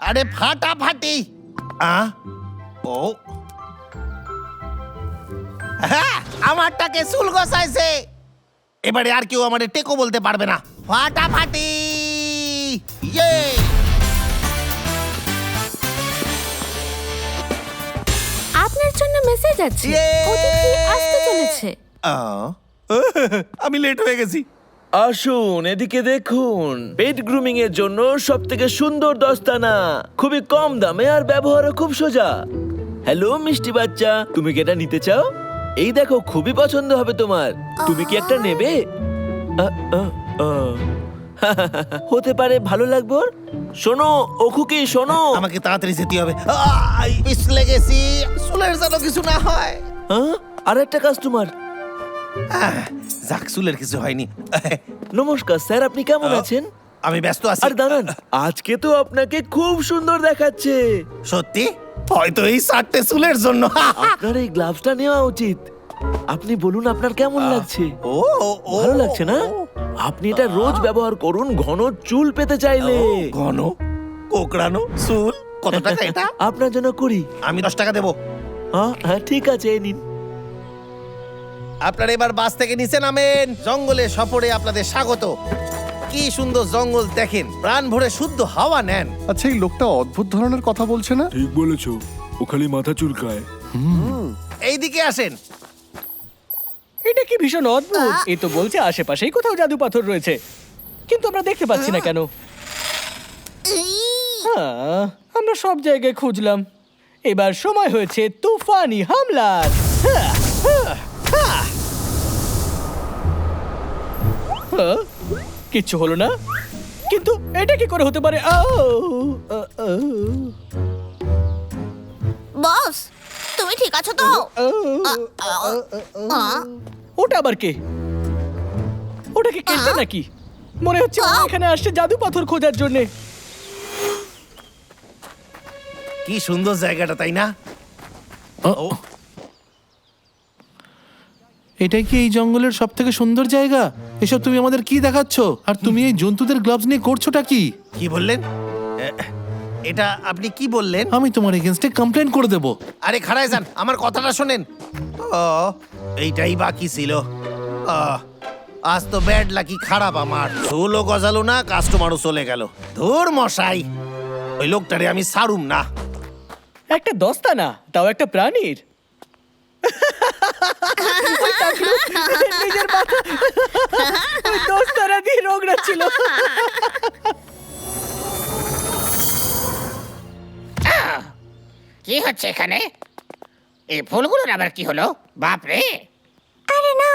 আরে ফাটাফাটি। ও হ্যাঁ, আমারটাকে চুল গসাইছে। এবারে আর কেউ আমাদের টেকো বলতে পারবে না। ফাটাফাটি। ইয়ে আপনার জন্য মেসেজ আছে, Yay! অতিথি আসতে চলেছে। আমি লেট হয়ে গেছি। আসুন এদিকে দেখুন, পেট গ্রুমিং এর জন্য সব থেকে সুন্দর দস্তানা, খুবই কম দামে আর ব্যবহারও খুব সোজা। হ্যালো মিষ্টি বাচ্চা, তুমি কি এটা নিতে চাও? এই দেখো, খুবই পছন্দ হবে তোমার। তুমি কি একটা নেবে? আ, আ, আ। হতে পারে ভালো লাগবে ওর। শোনো ও খুকি, শোনো। আমাকে তাড়াতাড়ি যেতে হবে। পিছলে গেছি, চুলের যেন কিছু না হয়। আর একটা কাস্টমার। যাক, চুলের কিছু হয়নি। নমস্কার স্যার, আপনি কেমন আছেন? আমি ব্যস্ত আছি। আর দাঁড়ান, আজকে তো আপনাকে খুব সুন্দর দেখাচ্ছে। সত্যি? হয়তো এই 4টে চুলের জন্য। আপনার এই গ্লাভসটা নেওয়া উচিত। আপনি বলুন আপনার কেমন লাগছে? ও ভালো লাগছে না? আপনি এটা রোজ ব্যবহার করুন ঘন চুল পেতে চাইলে। ঘন কোকড়ানো চুল। কত টাকা এটা? আপনার জন্য করি। আমি 10 টাকা দেবো। হ্যাঁ ঠিক আছে, এই নিন। আপনারা এবার বাস থেকে নিচে নামেন। জঙ্গলে সফরে আপনাদের স্বাগত। কি সুন্দর জঙ্গল দেখেন, প্রাণ ভরে শুদ্ধ হাওয়া নেন। আচ্ছা, এই লোকটা অদ্ভুত ধরনের কথা বলছে না? ঠিক বলেছো, ও খালি মাথা চুলকায়। এইদিকে আসেন। এটা কি ভীষণ অদ্ভুত। এই তো বলছে আশেপাশেই কোথাও জাদু পাথর রয়েছে, কিন্তু আমরা দেখতে পাচ্ছি না কেন? হ্যাঁ, আমরা সব জায়গায় খুঁজলাম। এবার সময় হয়েছে তুফানি হামলার। হ্যাঁ, হ্যাঁ, হ্যাঁ। হ্যাঁ, কিচ্ছু হলো না, কিন্তু এটা কি করে হতে পারে? বস, তুমি ঠিক আছো তো? ওটা আবার কে? ওটা কি কেটে নাকি? মনে হচ্ছে ও এখানে আসছে জাদু পাথর খোঁজার জন্যে। কি সুন্দর জায়গাটা, তাই না? ও এটাই কি এই জঙ্গলের সব থেকে সুন্দর জায়গা? এসব তুমি আমাদের কি দেখাচ্ছ? আর তুমি এই জন্তুদের গ্লাভস নিয়ে করছোটা কি? কি বললেন? এটা আপনি কি বললেন? আমি তোমার এগেইনস্টে কমপ্লেন করে দেব। আরে খাড়ায় যান, আমার কথাটা শোনেন। ও এইটাই বাকি ছিল। আজ তো ব্যাড লাকি খারাপ আমার। চুলও গজালো না, কাস্টমারও চলে গেল। ধুর মশাই, ওই লোকটারে আমি ছাড়ুম না। একটা দস্তানা, তাও একটা প্রাণীর। ওই টাকলু নিজের মাথা ওই দস্তানা দিয়ে রোগড়া ছিল। কি হচ্ছে এখানে? এই ফুলগুলোর আবার কি হলো? বাপরে! আরে না,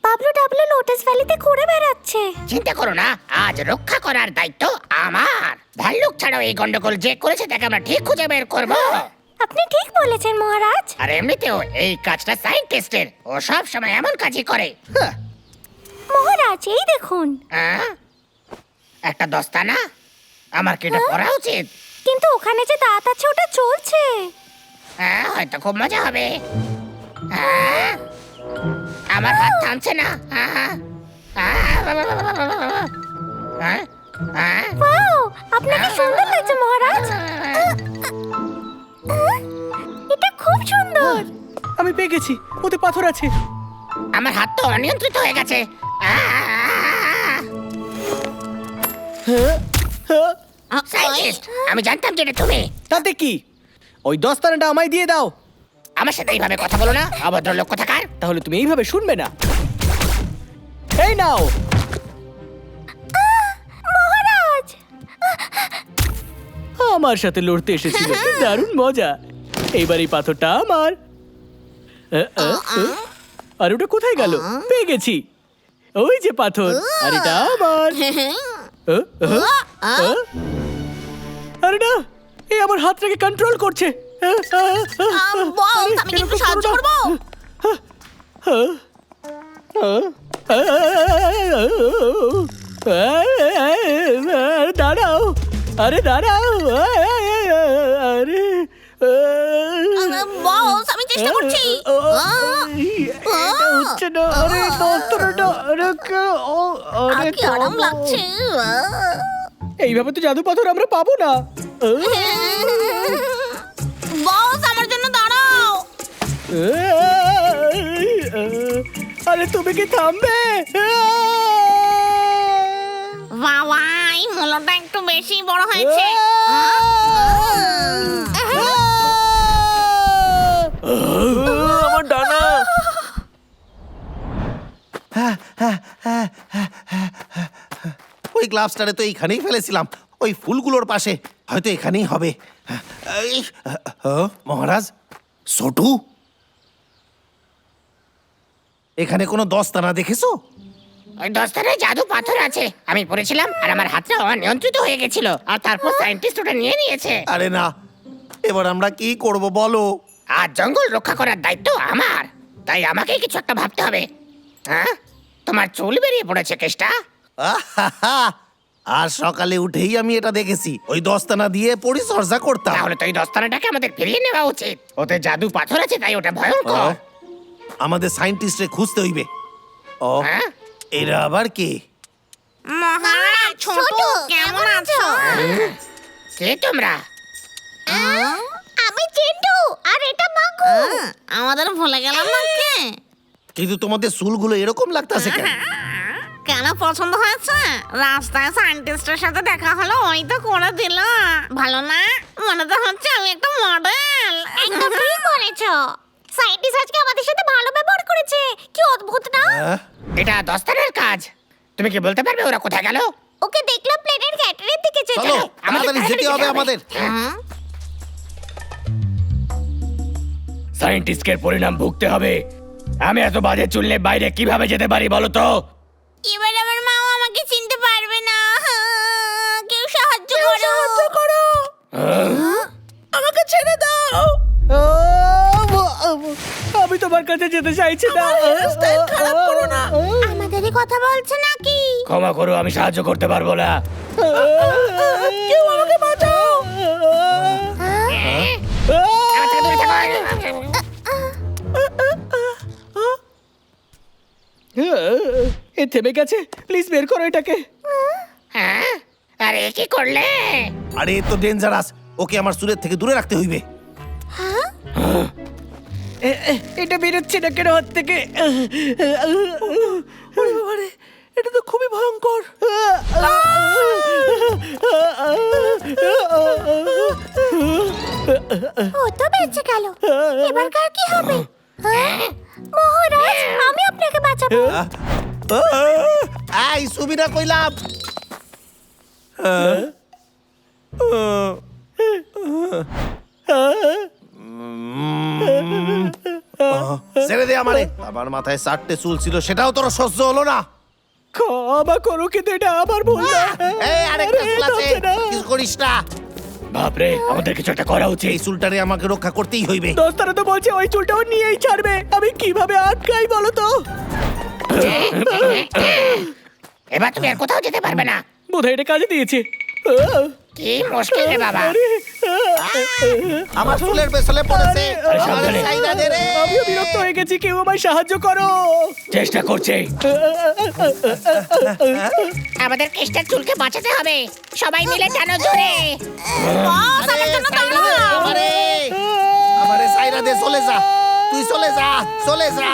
পাবলো ডাবলু লোটাস ভ্যালিতে ঘুরে বেড়াচ্ছে। চিন্তা করো না, আজ রক্ষা করার দায়িত্ব আমার। ভাল্লুক ছাড়াও এই গন্ডগোল যে করেছে তাকে আমরা ঠিক খুঁজে বের করবো। আপনি ঠিক বলেছেন মহারাজ। আর এমনিতেও এই কাজটা সায়েন্টিস্টের, ও সব সময় এমন কাজই করে। মহারাজ, এই দেখুন। একটা দস্তানা, আমার কি এটা পড়া উচিত? কিন্তু ওখানে যে দাঁত আছে ওটা চলছে। হয়তো খুব মজা হবে। আমার হাত থামছে না। ওয়াও, আপনাকে সুন্দর লাগছে মহারাজ। এটা খুব সুন্দর। আমি পেয়ে গেছি, ওতে পাথর আছে। আমার হাত তো অনিয়ন্ত্রিত হয়ে গেছে। সায়েন্টিস্ট, আমি জানতাম যে এটা তুমি। তাতে কি? ওই দস্তানাটা আমায় দিয়ে দাও। আমার সাথে এইভাবে কথা বলো না, অভদ্র লোক কোথাকার। তাহলে তুমি এইভাবে শুনবে না। এই নাও। মহারাজ, আমার সাথে লড়তে এসেছিল, দারুণ মজা। এইবার এই পাথরটা আমার। আর ওটা কোথায় গেল? পেয়ে গেছি, ওই যে পাথর। আর এটা আমার। আরে না, এই আমার হাতটাকে কন্ট্রোল করছে। বস, আমি কি একটু সাহায্য করবো? দাঁড়াও, আরে দাঁড়াও। আরে বস, আমি চেষ্টা করছি। এটা হচ্ছে না। আরে দস্তানাটা, কি আরাম লাগছে। এইভাবে তো জাদু পাথর আমরা পাবো না। বস আমার জন্য দাঁড়াও। আরে তুমি কি থামবে? বাবা এই মুলোটা একটু বেশি বড় হয়েছে। আমার ডানা। ওই গ্লাভসটারে তো এইখানেই ফেলেছিলাম, ওই ফুলগুলোর পাশে, হয়তো এখানেই হবে। এই, মহারাজ, ছোটু, এখানে কোনো দস্তানা দেখেছো? ওই দস্তানায় জাদু পাথর আছে, আমি পড়েছিলাম আর আমার হাতটা অনিয়ন্ত্রিত হয়ে গেছিল, আর তারপর সায়েন্টিস্ট ওটা নিয়ে নিয়েছে। আরে না, এবার আমরা কি করব বলো? আর জঙ্গল রক্ষা করার দায়িত্ব আমার, তাই আমাকেই কিছু একটা ভাবতে হবে। হ্যাঁ, তোমার চুল বেরিয়ে পড়েছে কেষ্টা। আহাহা, আর সকালে উঠেই আমি এটা দেখেছি, ওই দস্তানা দিয়ে পরিচর্যা করতাম। তাহলে তো এই দস্তানাটাকে আমাদের ফিরিয়ে নেওয়া উচিত, ওতে জাদু পাথর আছে তাই ওটা ভয়ঙ্কর। আমাদের সায়েন্টিস্টে খুঁজতে হইবে। ও, হ্যাঁ? এরা আবার কে? মহারাজ ছোট কেমন আছো? কে তোমরা? আমি চিন্টু আর এটা মাগু। আমাদের ভুলে গেলাম নাকি? কিন্তু তোমাদের চুলগুলো এরকম লাগতাছে কেন? কেন পছন্দ হয়েছে? রাস্তায় সায়েন্টিস্টের সাথে দেখা হলো, ওই তো করে দিল। ভালো না? মনে তো হচ্ছে আমি একটা মডেল। একদম ঠিক বলেছো। সায়েন্টিস্ট আজকে আমাদের সাথে ভালো ব্যবহার করেছে। কি অদ্ভুত না? আহ, এটা দস্তানার কাজ, তুমি কি বলতে পারবে ওরা কোথায় গেল? ওকে দেখলাম প্লেনের ক্যাটারের দিকে যেতে। চলো, তাড়াতাড়ি যেতে হবে আমাদের। সায়েন্টিস্টের পরিণাম ভুগতে হবে। আমি এত বাজে চুল নিয়ে বাইরে কিভাবে যেতে পারি বলো তো? এবার আমার মাও আমাকে চিনতে পারবে না। কেউ সাহায্য করো। আমাকে ছেড়ে দাও। আমি তোমার কাছে যেতে চাইছি না। খারাপ করো না। আমাদেরই কথা বলছে নাকি? ক্ষমা করো, আমি সাহায্য করতে পারবো না। কেউ আমাকে বাঁচাও। আমার থেকে দূরে থাকো। এ থেমে গেছে, প্লিজ বের করো এটাকে। হ্যাঁ, আরে কি করলে? আরে এ তো ডেঞ্জারাস, ওকে আমার চুলের থেকে দূরে রাখতে হইবে। এটা বেরোচ্ছে না কেন হাত থেকে? এটা তো খুবই ভয়ঙ্কর। ও তো বেঁচে গেল। এবার কার কি হবে? মহারাজ, আমি আপনাকে বাঁচাবো। এই সুবিনা কইলাম। ছেড়ে দে আমারে। আমার মাথায় 4টে চুল ছিল, সেটাও তোর সহ্য হলো না। ক্ষমা করো, কিন্তু এটা আমার ভুল না। এই আরেকটা চুল আছে, থামছে না। কিছু করিস না। বাপরে, আমাদের কিছু একটা করা উচিত। এই চুলটারে আমাকে রক্ষা করতেই হইবে। দোস্তারা তো বলছে ওই চুলটাও নিয়েই ছাড়বে। আমি কিভাবে আটকাই বলো তো? এবার তুমি আর কোথাও যেতে পারবে না। বোধহয় এটা কাজে দিয়েছে। কি মুশকিল রে বাবা। আমার চুলের পেছনে পড়েছে। আরে সাবধানে। আমারে সাইডা দে রে। আমিও বিরক্ত হয়ে গেছি, কেউ আমায় সাহায্য করো। চেষ্টা করছে। আমাদের কেষ্টার চুলকে বাঁচাতে হবে, সবাই মিলে টানো জোরে। আরে সাইডা দে আমারে। আমারে সাইডা দে, চলে যা। তুই চলে যা, চলে যা।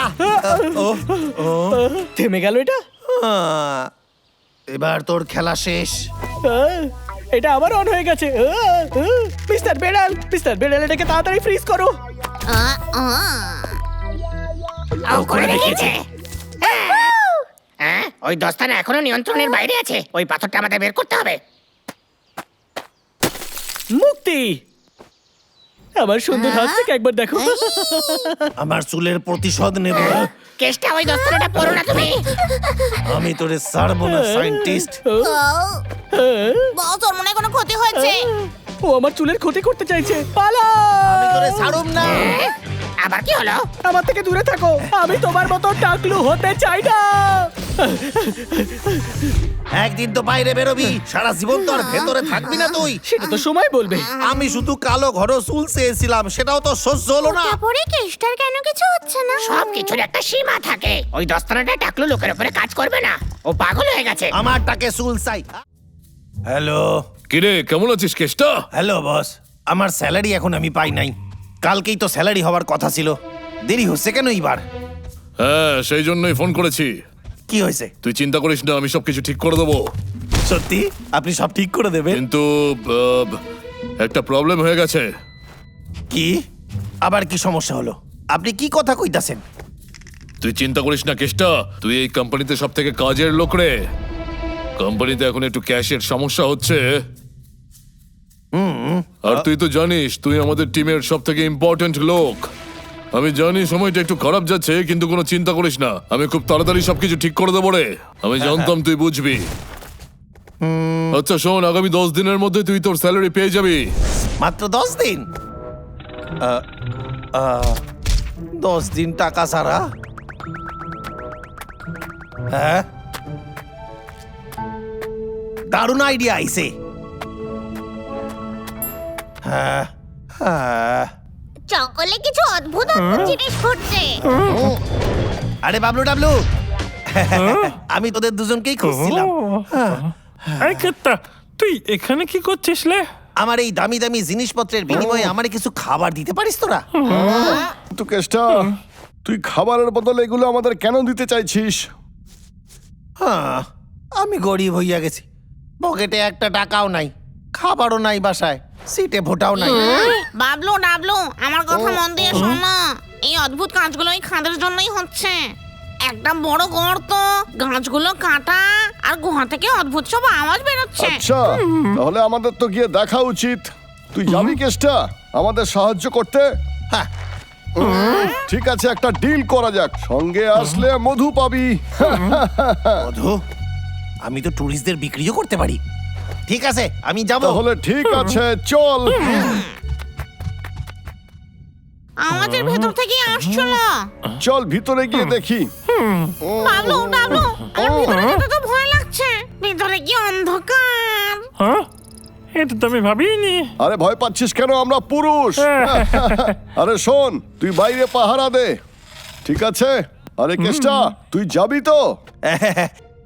থেমে গেল এটা। এবার তোর খেলা শেষ। এটা আবার অন হয়ে গেছে। মিস্টার বেড়াল, মিস্টার বেড়াল, এটাকে তাড়াতাড়ি ফ্রিজ করো। ও করে দেখিয়েছে। হ্যাঁ, ওই দস্তানা এখনো নিয়ন্ত্রণের বাইরে আছে, ওই পাথরটা আমাদের বের করতে হবে। মুক্তি। আমার সুন্দর হাত থেকে একবার দেখো। আমার চুলের প্রতিশোধ নেব। কেষ্টা, ওই দস্তানাটা পরো না তুমি। আমি তোরে ছাড়বো না, সায়েন্টিস্ট। বস, ওর মনে হয় কোনো ক্ষতি হয়েছে। ও আমার চুলের ক্ষতি করতে চাইছে। পালা। আমি তোরে ছাড়ুম না। আবার কি হলো? আমার থেকে দূরে থাকো, আমি তোমার মতো টাকলু হতে চাই না। একদিন তো বাইরে বেরোবি, সারা জীবন তো আর ভেতরে থাকবি না তুই। সেটা তো সময় বলবে। আমি শুধু কালো ঘন চুল চেয়েছিলাম, সেটাও তো সহ্য হলো না। তারপরে কেষ্টার কেন কিছু হচ্ছে না? সব কিছুর একটা সীমা থাকে। ওই দস্তানাটা টাকলু লোকের উপরে কাজ করবে না, ও পাগল হয়ে গেছে। আমারটাকে চুল চাই। হ্যালো, কিরে কেমন আছিস কেষ্টা? হ্যালো বস, আমার স্যালারি এখন আমি পাই নাই। কালকেই তো স্যালারি হওয়ার কথা ছিল, দেরি হচ্ছে কেন এইবার? হ্যাঁ সেই জন্যই ফোন করেছি। কি হয়েছে? তুই চিন্তা করিস না, আমি সবকিছু ঠিক করে দেবো। সত্যি আপনি সব ঠিক করে দেবেন? কিন্তু একটা প্রবলেম হয়ে গেছে। কি আবার কি সমস্যা হলো? আপনি কি কথা কইতাছেন? তুই চিন্তা করিস না কেষ্টা, তুই এই কোম্পানিতে সব থেকে কাজের লোক রে। কোম্পানিতে এখন একটু ক্যাশের সমস্যা হচ্ছে। আর তুই তো জানিস তুই আমাদের টিমের সব থেকে ইম্পর্টেন্ট লোক। আমি জানি সময়টা একটু খারাপ যাচ্ছে, কিন্তু কোনো চিন্তা করিস না, আমি খুব তাড়াতাড়ি সবকিছু ঠিক করে দেবো রে। আমি জানতাম তুই বুঝবি। আচ্ছা শোন, আগামী 10 দিনের মধ্যে তুই তোর স্যালারি পেয়ে যাবি। মাত্র 10 দিন? 10 দিন টাকা ছাড়া? হ্যাঁ, দারুণ আইডিয়া আইছে। হ্যাঁ হ্যাঁ। জঙ্গলে কিছু অদ্ভুত অদ্ভুত জিনিস ঘটছে। আরে বাবলু ডাবলু, আমি তোদের দুজনকেই খুঁজছিলাম। আরে কেত্তা, তুই এখানে কি করছিস লে? আমার এই দামি দামি জিনিসপত্রের বিনিময়ে আমারে কিছু খাবার দিতে পারিস তোরা? তো কেষ্টা, তুই খাবারের বদলে এগুলো আমাদের কেন দিতে চাইছিস? হ্যাঁ, আমি গরিব হইয়া গেছি, পকেটে একটা টাকাও নাই, খাবারও নাই, বাসায় সিটে ভোটাও নাই। বাবলু ডাবলু, আমার কথা মন দিয়ে শোনো। এই অদ্ভুত কাজগুলো এই খাদের জন্যই হচ্ছে। একটা বড় গর্ত, গাছগুলো কাটা, আর গুহা থেকে অদ্ভুত সব আওয়াজ বেরোচ্ছে। আচ্ছা, তাহলে আমাদের তো গিয়ে দেখা উচিত। তুই যাবি কেষ্টা আমাদের সাহায্য করতে? হ্যাঁ, ঠিক আছে, একটা ডিল করা যাক। সঙ্গে আসলে মধু পাবি। মধু? আমি তো টুরিস্টদের বিক্রিও করতে পারি। ঠিক আছে, আমি যাব। তাহলে ঠিক আছে, চল। আমাদের ভেতর থেকে আসছিল। চল ভিতরে গিয়ে দেখি। বাবলু ডাবলু, আমার ভিতরে যেতে তো ভয় লাগছে। ভিতরে কি অন্ধকার। হ্যাঁ, এটা তো আমি ভাবিনি। আরে ভয় পাচ্ছিস কেন? আমরা পুরুষ। আরে শোন, তুই বাইরে পাহারা দে, ঠিক আছে? আরে কেষ্টা, তুই যাবি তো?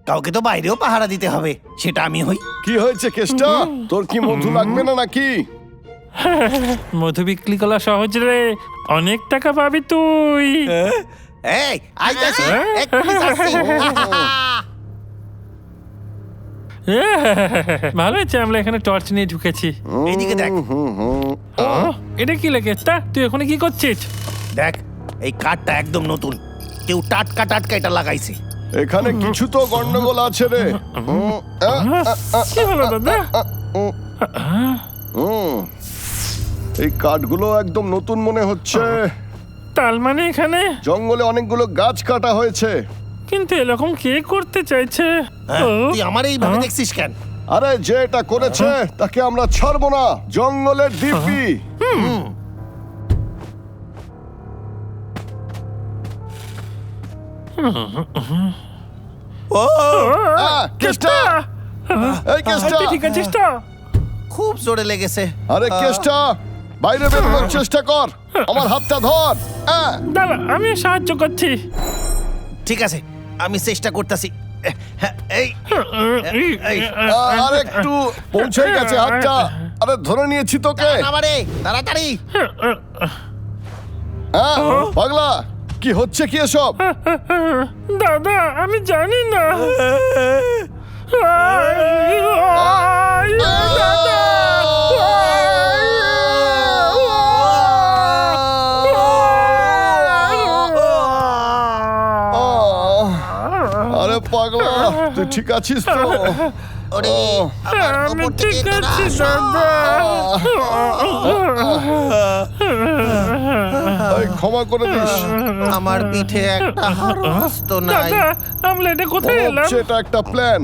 কাউকে তো বাইরেও পাহারা দিতে হবে, সেটা আমি হই। কি হয়েছে কেষ্টা, তোর কি মধু লাগবে না নাকি? মধু বিক্রি করা সহজ রে, অনেক টাকা পাবি তুই। এই আইতাছি, এক্ষুনি যাচ্ছি। ভালো হয়েছে আমরা এখানে টর্চ নিয়ে ঢুকেছি। এইদিকে দেখ, এটা কি লেগে তা? তুই ওখানে কি করছিস? দেখ এই কাঠটা একদম নতুন, কেউ টাটকা টাটকা এটা লাগাইছে। এখানে কিছু তো গন্ডগোল আছে রে। কি হলো দাদা? এই কাঠগুলো একদম নতুন মনে হচ্ছে। তার মানে এখানে জঙ্গলে অনেকগুলো গাছ কাটা হয়েছে। কিন্তু এরকম কে করতে চাইছে? হ্যাঁ, ও, তুই আমার এইভাবে দেখছিস কেন? আরে যে এটা করেছে তাকে আমরা ছাড়বো না, জঙ্গলের দিব্যি। ও, কেষ্টা, এই কেষ্টা, তুই ঠিক আছিস তো? খুব জোরে লেগেছে। আরে কেষ্টা, বাইরে বেরোনোর চেষ্টা কর, আমার হাতটা ধর। দাঁড়া, আমি সাহায্য করছি। ঠিক আছে, আমি চেষ্টা করতেছি। এই এই, আর একটু পৌঁছে গেছে হাতটা। আরে ধরে নিয়েছি তোকে। আমারে তাড়াতাড়ি। হ্যাঁ পাগলা, কি হচ্ছে কি এসব? দাদা, আমি জানি না। দাদা! আরে পাগলা, তুই ঠিক আছিস তো? ওরে, আমার আমি উপর থেকে ঠিক তোরা আছি সব। দাদা। এই ক্ষমা করে দিস। আমার পিঠে একটা হস্ত নাই। দাদা, আমরা এটা কোথায় এলাম? হচ্ছে এটা একটা প্ল্যান।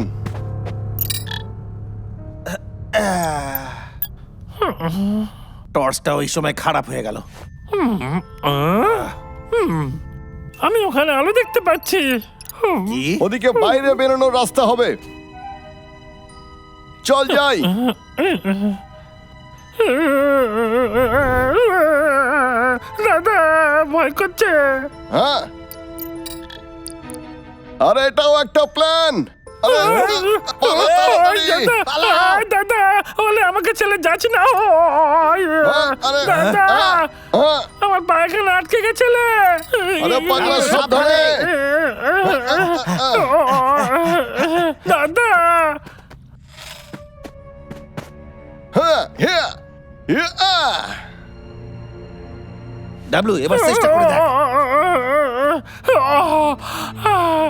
টর্চটা ওই সময় খারাপ হয়ে গেল। আমি ওখানে আলো দেখতে পাচ্ছি। কি? ওদিকে বাইরে বেরোনোর রাস্তা হবে, চল যাই। দাদা, ভয় করছে। হ্যাঁ, আরে এটাও একটা প্ল্যান। পালা তাড়াতাড়ি। দাদা ওলে আমাকে ছেলে যাচ্ছি না আরে, দাদা হ্যাঁ, আমার পায়খানা আটকে গেছিলে আরে পাগলা সাবধানে। দাদা হ্যাঁ, হ্যাঁ, হ্যাঁ। ডাবলু এবার চেষ্টা করে দেখ।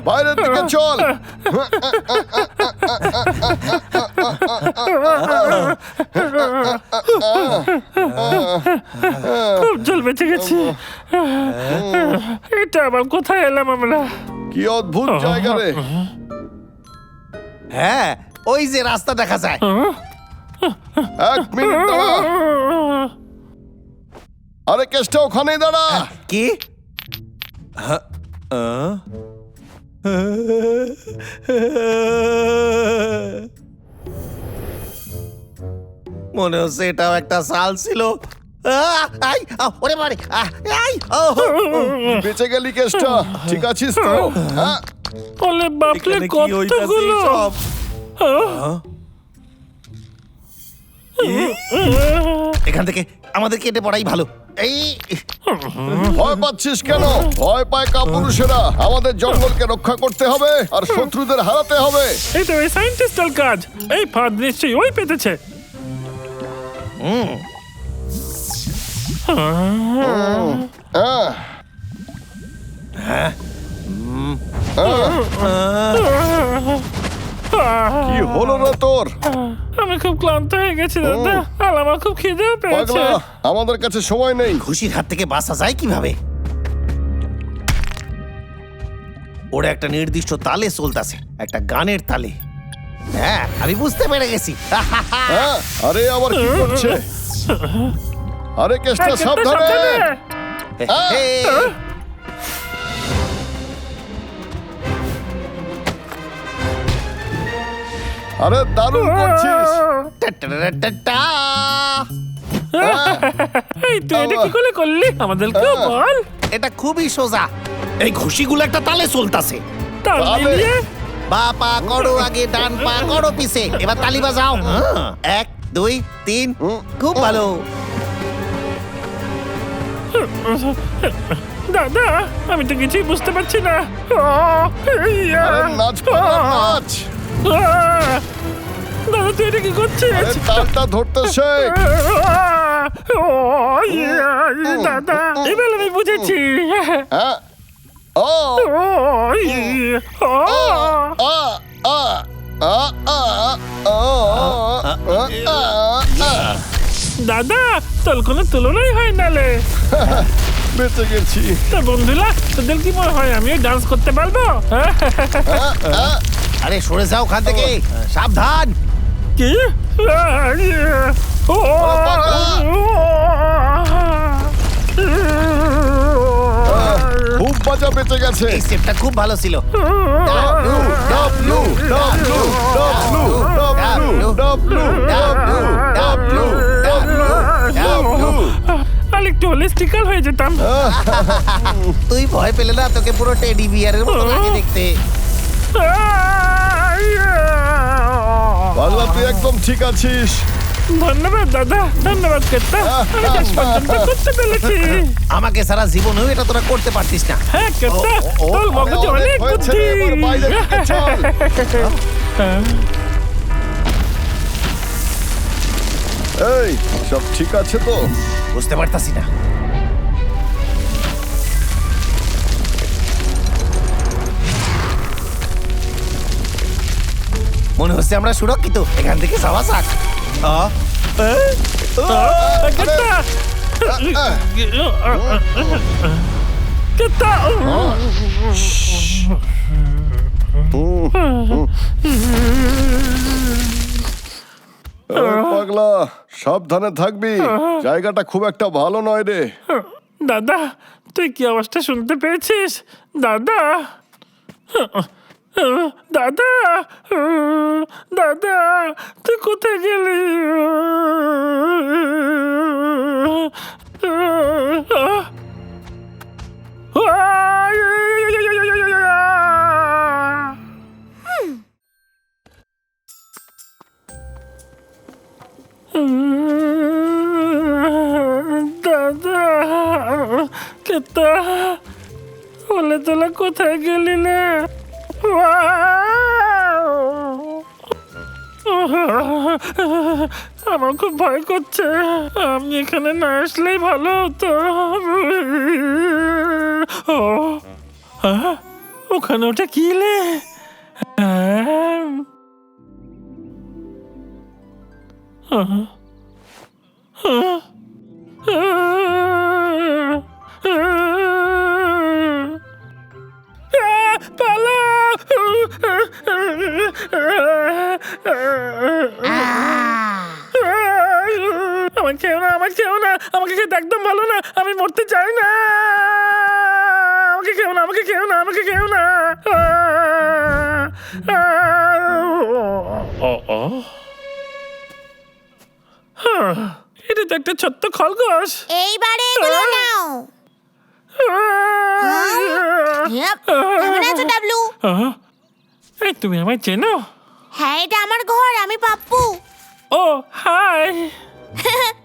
বাইরের দিকে চল। খুব জল বেঁচে গেছি এটা আবার কোথায় এলাম আমরা কি অদ্ভুত জায়গা রে। হ্যাঁ ওই যে রাস্তা দেখা যায়। 1 মিনিট দাঁড়া। আরে কেসটা ওখানেই দাঁড়া। কি মনে হচ্ছে এটাও একটা সাল ছিল। ওরে বাড়ি বেঁচে গেলি কেসটা। ঠিক আছিস তো? হ্যাঁ। ওলে বাপরে কতগুলো এখান থেকে আমাদের কেটে পড়াই ভালো। এই ভয় পাচ্ছিস কেন? ভয় পায় কাপুরুষেরা। আমাদের জঙ্গলকে রক্ষা করতে হবে আর শত্রুদের হারাতে হবে। এই তো এই সায়েন্টিস্টের কাজ এই ফাঁদ নিশ্চয়ই ওই পেতেছে হ্যাঁ। কি হলো না তোর? আমি খুব ক্লান্ত হয়ে গেছি দাদা আর আমার খুব খিদেও পেয়েছে পাগলা, আমাদের কাছে সময় নেই। খুশির হাত থেকে বাঁচা যায় কিভাবে? ওরা একটা নির্দিষ্ট তালে চলতেছে, একটা গানের তালে। হ্যাঁ আমি বুঝতে পেরে গেছি। হ্যাঁ, আরে আবার কি করছে? আরে কেসটা এই, সাবধানে। এই, আরে দারুণ করছিস। টা-টা-টা-টা-টা। এই তুই এটা কি করে করলি আমাদের কেউ বল এটা খুবই সোজা। এই ঘুষিগুলো একটা তালে চলতেছে। তাল তালে? মিলিয়ে বা পা করো আগে, ডান পা করো পিছে। এবার তালি বাজাও। 1 2 3। খুব ভালো। দাদা আমি তো কিছুই বুঝতে পারছি না আরে নাচ পাগলা, নাচ। দাদা তুই এটা কি করছিস আরে তালটা ধরতে শেখ। দাদা এবার আমি বুঝেছি হ্যাঁ। ও আ আ আ আ আ। দাদা তোর কোনো তুলনাই হয় নালে বেঁচে গেছি। তা বন্ধুরা তোদের কি মনে হয় আমিও ডান্স করতে পারবো আরে সরে যাও ওখান থেকে, সাবধান। কি খুব মজা বেঁচে গেছে। এই স্টেপটা খুব ভালো ছিল। W W W W W W W. আর একটু হলে স্টিকার হয়ে যেতাম তুই ভয় পেলে না, তোকে পুরো টেডি বিয়ারের মতো লাগে দেখতে। পাগলা তুই একদম ঠিক আছিস। ধন্যবাদ দাদা ধন্যবাদ কেতা আমি শেষ পর্যন্ত করতে পেরেছি আমাকে সারা জীবনেও এটা তোরা করতে পারতিস না। হ্যাঁ কেতা তোর মগজে অনেক হয়েছে বুদ্ধি রে, এবার বাইরে দিকে চল। এই সব ঠিক আছে তো? বুঝতে পারতাছি না। মনে হচ্ছে আমরা সুরক্ষিত। এখান থেকে যাওয়া যাক। কেতা কেতা পাগলা সাবধানে থাকবি। জায়গাটা খুব একটা ভালো নয় রে। দাদা তুই কি অবস্থা শুনতে পেয়েছিস দাদা দাদা দাদা তুই কোথায় গেলি তো হলে তোলা কোথায় গেলি না? আমার খুব ভয় করছে, আমি এখানে না আসলেই ভালো হতো। ও, ওখানে ওটা কিলে? আমাকে খেও না, আমাকে খেও না, আমাকে খেতে একদম ভালো না, আমি মরতে চাই না। আমাকে খেও না, আমাকে খেও না, আমাকে খেও না। এটা তো একটা ছোট্ট খরগোশ। এইবারে এগুলো নাও। কেমন আছো ডাবলু? এই তুমি আমায় চেনো? হ্যাঁ, এটা আমার ঘর, আমি পাপ্পু। ও হাই।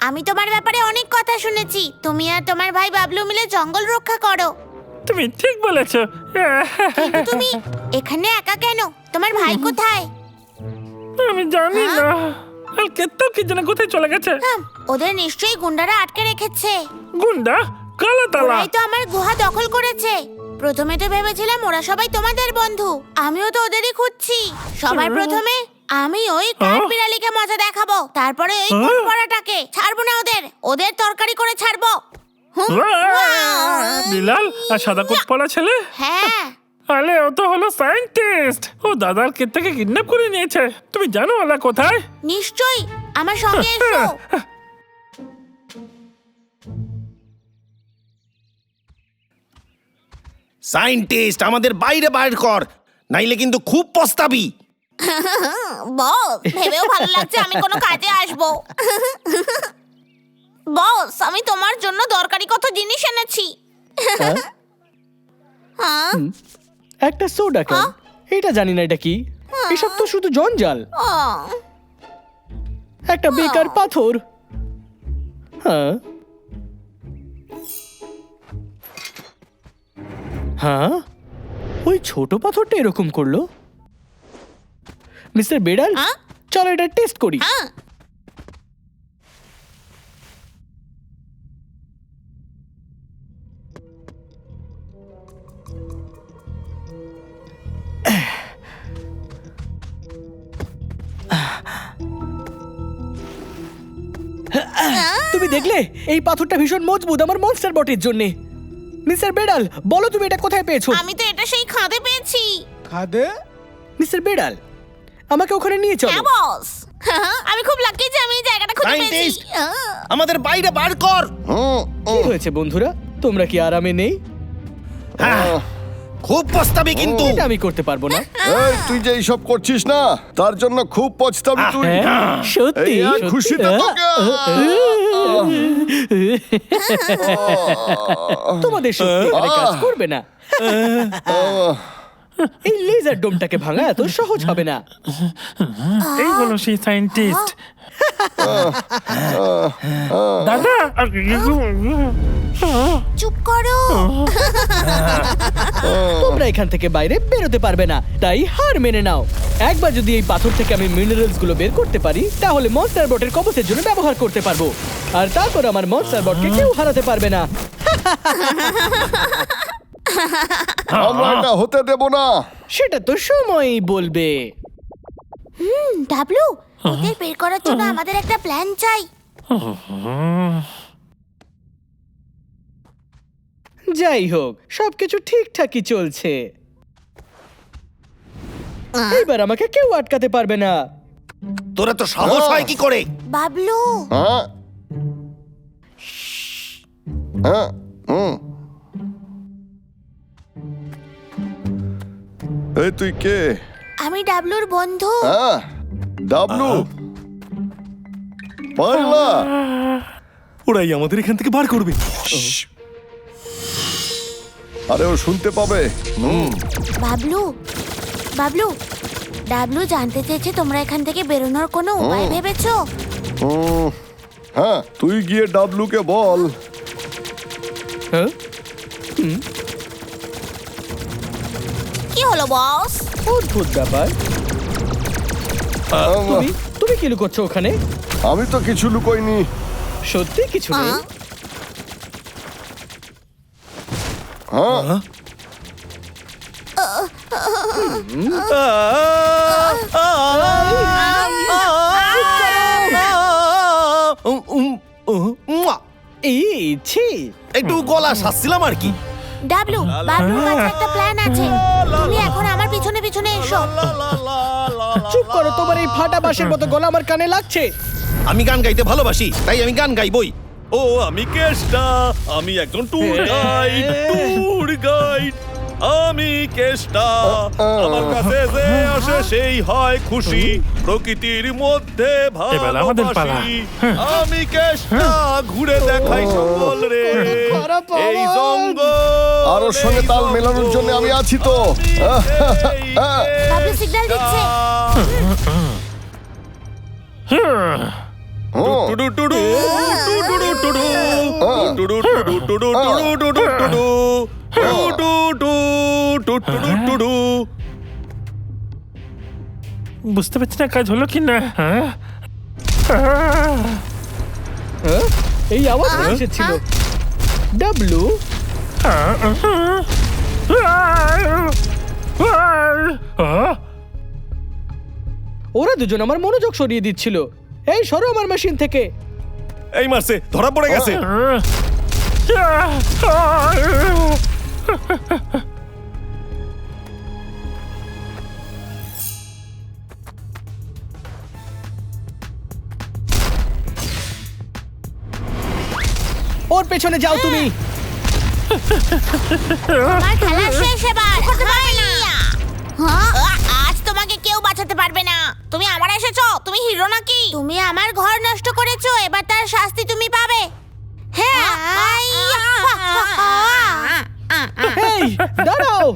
আমি তোমার ব্যাপারে অনেক কথা শুনেছি। তুমি আর তোমার ভাই বাবলু মিলে জঙ্গল রক্ষা করো। তুমি ঠিক বলেছো। কিন্তু তুমি এখানে একা কেন? তোমার ভাই কোথায়? আমি জানি না, কালকে তো কি যেন কোথায় চলে গেছে। ওদের নিশ্চয়ই গুন্ডারা আটকে রেখেছে। গুন্ডা? কালাতালা? ওরাই তো আমার গুহা দখল করেছে। প্রথমে তো ভেবেছিলাম ওরা সবাই তোমাদের বন্ধু, আমিও তো ওদেরই খুঁজছি। সবার প্রথমে আমি ওই কাঠবিড়ালিকে মজা দেখাবো, তারপরে ওই কুটপড়াটাকে ছাড়বো না, ওদের তরকারি করে ছাড়বো। বিলাল আর সাদা কোট পরা ছেলে? হ্যাঁ, আরে ও তো হলো সায়েন্টিস্ট। ও দাদার ক্ষেত থেকে কিডন্যাপ করে নিয়েছে। তুমি জানো ওরা কোথায়? নিশ্চয়ই, আমার সঙ্গে এসো। সায়েন্টিস্ট, আমাদের বাইরে বাইর কর, নাইলে কিন্তু খুব পস্তাবি। বস, ভেবেও ভালো লাগছে আমি কোনো কাজে আসবো। বস, আমি তোমার জন্য দরকারি কত জিনিস এনেছি। হ্যাঁ? একটা সোডা ক্যান। এটা জানি না এটা কি। এসব তো শুধু জঞ্জাল। একটা বেকার পাথর। হ্যাঁ হ্যাঁ, ওই ছোট পাথরটা এরকম করলো। মিস্টার বেড়াল, চলো এটা টেস্ট করি। তুমি দেখলে এই পাথরটা ভীষণ মজবুত আমার মনস্টার বটের জন্য। মিস্টার বেড়াল, বলো তুমি এটা কোথায় পেয়েছো? আমি তো এটা সেই খাদে পেয়েছি। খাদে? মিস্টার বেড়াল, আমাকে ওখানে নিয়ে চলো। হ্যাঁ বস, আমি খুব লাকি যে আমি এই জায়গাটা খুঁজে পেয়েছি। সায়েন্টিস্ট, আমাদের বাইরে বার কর। কি হয়েছে বন্ধুরা, তোমরা কি আরামে নেই? হ্যাঁ, খুব পস্তাবি কিন্তু। এটা আমি করতে পারবো না। এই তুই যে এইসব করছিস না, তার জন্য খুব পছতাবি তুই। হ্যাঁ, সত্যি এই আর সত্যি। খুশিতে তোকে। তোমাদের সত্যি এখানে কাজ করবে না। এই লেজার ডোমটাকে ভাঙা এত সহজ হবে না। এই হলো সেই সায়েন্টিস্ট। দাদা, চুপ করো। তোমরা এখান থেকে বাইরে বেরোতে পারবে না, তাই হার মেনে নাও। একবার যদি এই পাথর থেকে আমি মিনারেলস গুলো বের করতে পারি, তাহলে মনস্টার বটের কবচের জন্য ব্যবহার করতে পারবো। আর তারপর আমার মনস্টার বটকে কেউ হারাতে পারবে না। আমরা এটা হতে দেব না। সেটা তো সময়ই বলবে। ডাবলু, ওদের বের করার জন্য আমাদের একটা প্ল্যান চাই। যাই হোক, সবকিছু ঠিকঠাকই চলছে। এবার আমাকে কেউ আটকাতে পারবে না। তোরা তো সাহস হয় কি করে? বাবলু, হ্যাঁ হ্যাঁ, এই তুই কে? আমি ডাবলুর বন্ধু। হ্যাঁ, ডাবলু পারলা। ওরাই আমাদের এখান থেকে বার করবে। আরে ও শুনতে পাবে। বাবলু, বাবলু, ডাবলু জানতে চেয়েছে তোমরা এখান থেকে বেরোনোর কোনো উপায় ভেবেছো? হ্যাঁ, তুই গিয়ে ডাবলুকে বল। হ্যাঁ? কি হলো বস? অদ্ভুত ব্যাপার। তুমি কি লুকোচ্ছ ওখানে? আমি তো কিছু লুকোইনি। সত্যি কিছু নেই? হ্যাঁ এই ছি, একটু গলা সাজছিলাম আর কি। ডাবলু, বাবলুর কাছে একটা প্ল্যান আছে। তুমি এখন আমার পিছনে পিছনে এসো। চুপ করো, তোমার এই ফাটা বাঁশের মতো গলা আমার কানে লাগছে। আমি গান গাইতে ভালোবাসি, তাই আমি গান গাইবই। ও আমি কেষ্টা, আমি একজন ট্যুর গাইড। আমি কেষ্টা, আমার কাছে যে আসে সেই হয় খুশি, প্রকৃতির মধ্যে এবার আমাদের পালা। ভালোবাসি। আমি কেষ্টা, ঘুরে দেখাই সকল রে খারাপ এই আওয়াজ। জঙ্গল। আর ওর সঙ্গে তাল মেলানোর জন্য আমি আছি তো। বাবলু সিগন্যাল দিচ্ছে। টুডু টুডু, টুডু টুডু, টুডু টুডু, টুডু টুডু, টুডু টুডু, টুডু টুডু, টুডু টুডু। বুঝতে পারছি না কাজ হলো কি না। হ্যাঁ? এই আওয়াজ এসেছিল। ডাবলু, ওরা দুজন আমার মনোযোগ সরিয়ে দিচ্ছিল। এই সরো আমার মেশিন থেকে। এই মারছে, ধরা পড়ে গেছে। ওর পেছনে যাও তুমি। আমার খেলা শেষ এবার। করতে পারবে না। আজ তোমাকে কেউ বাঁচাতে পারবে না। তুমি আমার এসেছো, তুমি হিরো নাকি? তুমি আমার ঘর নষ্ট করেছো, এবার তার শাস্তি তুমি পাবে। হ্যাঁ, এই দাঁড়াও।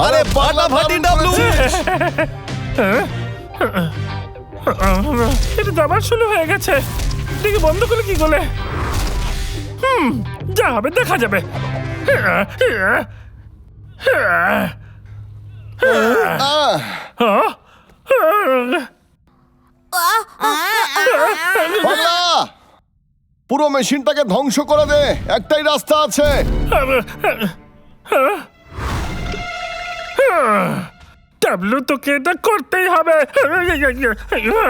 আরে ফাটাফাটি ডাবলু। এটা তো আবার শুরু হয়ে গেছে। দেখি বন্ধ করলে কি করে? যা হবে দেখা যাবে। পাগলা, পুরো মেশিনটাকে ধ্বংস করে দে, একটাই রাস্তা আছে। ডাবলু, তোকে এটা করতেই হবে।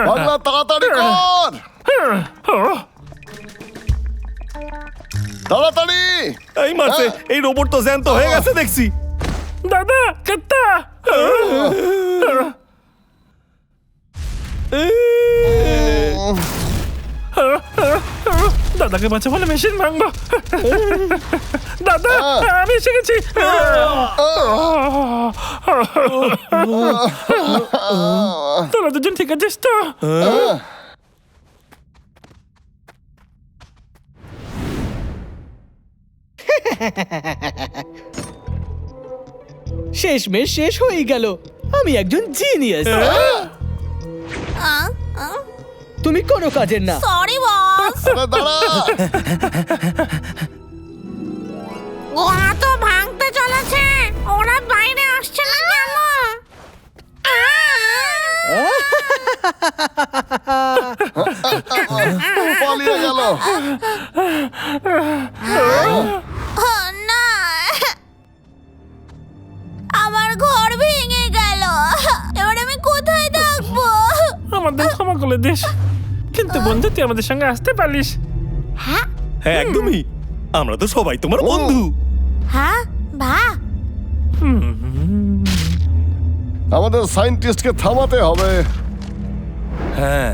পাগলা তাড়াতাড়ি কর, তাড়াতাড়ি। এই মারছে, এই রোবট তো জ্যান্ত হয়ে গেছে দেখছি। দাদা, কেত্তা। দাদাকে বাঁচা বলে মেশিন ভাঙবো। দাদা, আমি এসে গেছি। তোরা দুজন ঠিক আছিস তো? শেষমেশ শেষ হয়ে গেল। আমি একজন জিনিয়াস। তুমি কোনো কাজের না। Sorry boss. আরে দাঁড়া, ওরা তো ভাঙতে চলেছে। ওরা বাইরে আসছে না কেন? পালিয়ে গেল। না, আমার ঘর ভেঙে গেল। এবার আমি কোথায় থাকবো? আমাদের ক্ষমা করে দিস, কিন্তু বন্ধু তুই আমাদের সঙ্গে আসতে পারিস। হ্যাঁ, হ্যাঁ একদমই, আমরা তো সবাই তোমার বন্ধু। হ্যাঁ, বা আমাদের সায়েন্টিস্টকে থামাতে হবে। হ্যাঁ